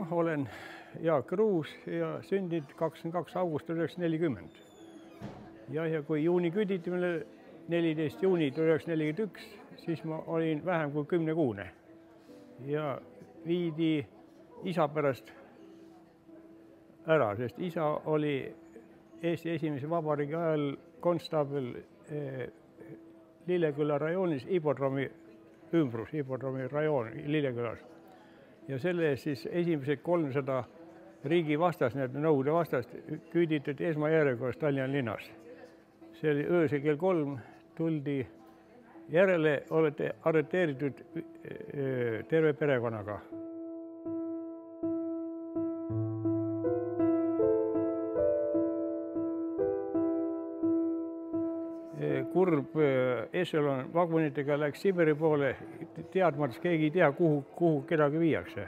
Noh, olen Jaak Ruus ja sündinud 22. august 1940. Ja kui juuni küüditamine 14. juuni 1941, siis ma olin vähem kui 10-kuune ja viidi isa pärast ära, sest isa oli Eesti esimese vabariigi ajal konstaabel Lilleküla rajoonis, Ipodromi ümbrus, Ipodromi rajoon Lillekülas. Ja selle eest siis esimesed 300 riigi vastast, nõude vastast küüditati esmajärjekorras Tallinna linnas. See oli öösel kell 3, tuldi järele, olete arreteeritud terve perekonnaga. Kurb ešelon vagunitega läks Siberi poole, teadmates keegi ei tea, kuhu kedagi viiakse.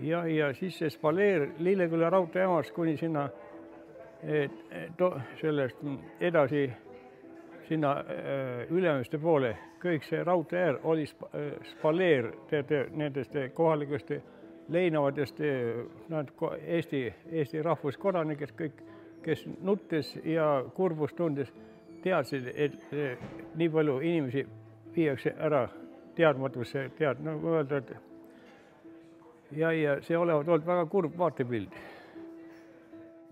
Ja siis see Spaleer Lilleküla raudteejaamast kuni sinna sellest edasi sinna Ülemiste poole, kõik see raudtee oli Spaleer nendest kohalikest leinavatest Eesti rahvuskodanikest, kõik, kes nuttes ja kurbust tundes, teadsid, et nii palju inimesi viiakse ära teadmatusse, nagu öelda, et ja see olevat olnud väga kurb vaatepild.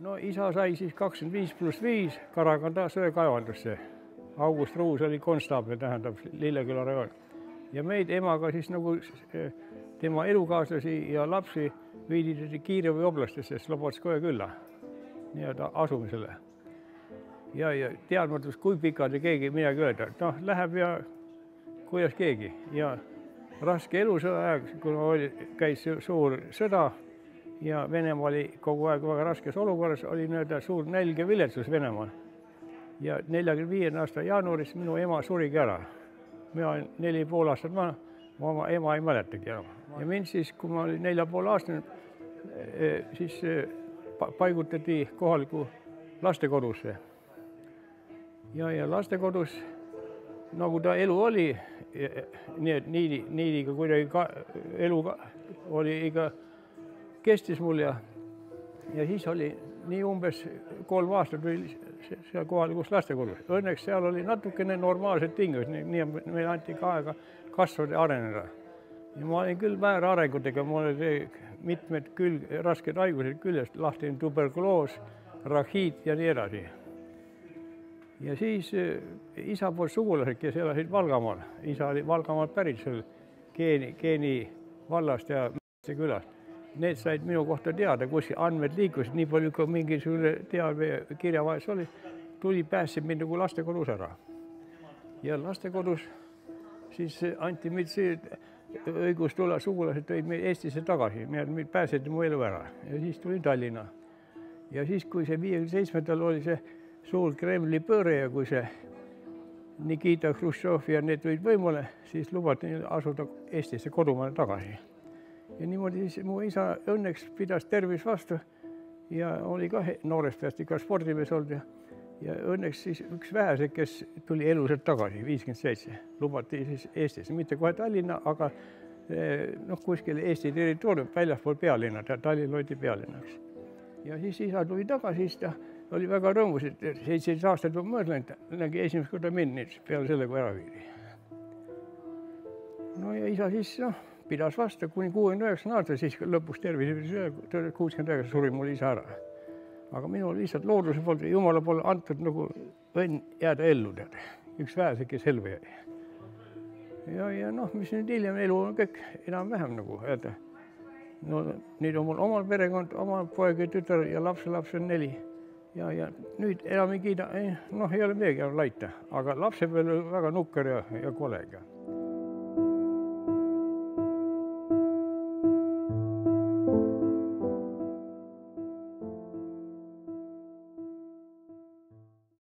No isa sai siis 25+5 Karaganda söekaevandusse. August Ruus oli konstaabel, tähendab Lilleküla rajoon. Ja meid emaga siis nagu tema elukaaslasi ja lapsi viidi Kiievi oblastisse Slobodskoje külla nii-öelda asumisele. Ja teadmatus, kui pikalt ja keegi midagi öelda. Noh, läheb ja kuidas keegi. Ja raske elusõja aeg, kui käis suur sõda ja Venemaa oli kogu aeg väga raskes olukorras, oli nii-öelda suur nälg ja viletsus Venemaal. Ja 45. aasta jaanuaris minu ema surigi ära. Mina olin 4,5 aastat vana, mu oma ema ei mäletagi enam. Ja mind siis, kui ma olin 4,5 aastane, siis paigutati kohaliku lastekodusse. Ja lastekodus, nagu ta elu oli, nii et niidiga kuidagi elu oli ikka kestis mul ja siis oli nii umbes 3 aastat või seal kohalikus lastekodus. Õnneks seal oli natukene normaalsed tingus, nii meil anti ka aega kasvada ja areneda. Ja ma olin küll väärarengutega, mul oli mitmed rasked haigused küljest, lahtine tuberkuloos, rahiit ja nii edasi. Ja siis isa poolt sugulased, kes elasid Valgamaal. Isa oli Valgamaal pärit seal Geeni vallast ja külast. Need said minu kohta teada, kus andmed liikusid, nii palju kui mingisugune teave kirjavahes oli, tuli pääsib mind nagu lastekodus ära. Ja lastekodus siis anti meid see õigus tulla, sugulased tõid meid Eestisse tagasi, meid pääseti mu elu ära ja siis tuli Tallinna. Ja siis, kui see 57. oli see suur Kremli pööre ja kui see Nikita Hruštšov ja need tulid võimule, siis lubati asuda Eestisse kodumaale tagasi. Ja niimoodi siis mu isa õnneks pidas tervis vastu ja oli ka noorest peast ikka spordimees olnud ja õnneks siis üks vähese, kes tuli eluselt tagasi, 57, lubati siis Eestisse, mitte kohe Tallinna, aga kuskil Eesti territoorium väljaspool pealinna, Tallinn oli pealinnaks. Ja siis isa tuli tagasi, siis ta oli väga rõõmus, et 17 aastat on mõelnud, nägi esimest korda mind peale selle, kui ära viidi. No ja isa siis pidas vastu kuni 69 aastat, siis lõpuks tervis 69 suri mul isa ära. Aga minul lihtsalt looduse poolt ja Jumala poole antud nagu õnn jääda ellu, tead. Üks vähese, kes ellu jäi. Ja mis nüüd hiljem elu on kõik enam-vähem nagu öelda. No nüüd on mul omal perekond, oma poeg ja tütar ja lapselaps on 4. Ja nüüd enam ei kiida, ei ole midagi laita, aga lapse peal väga nukker ja kolega.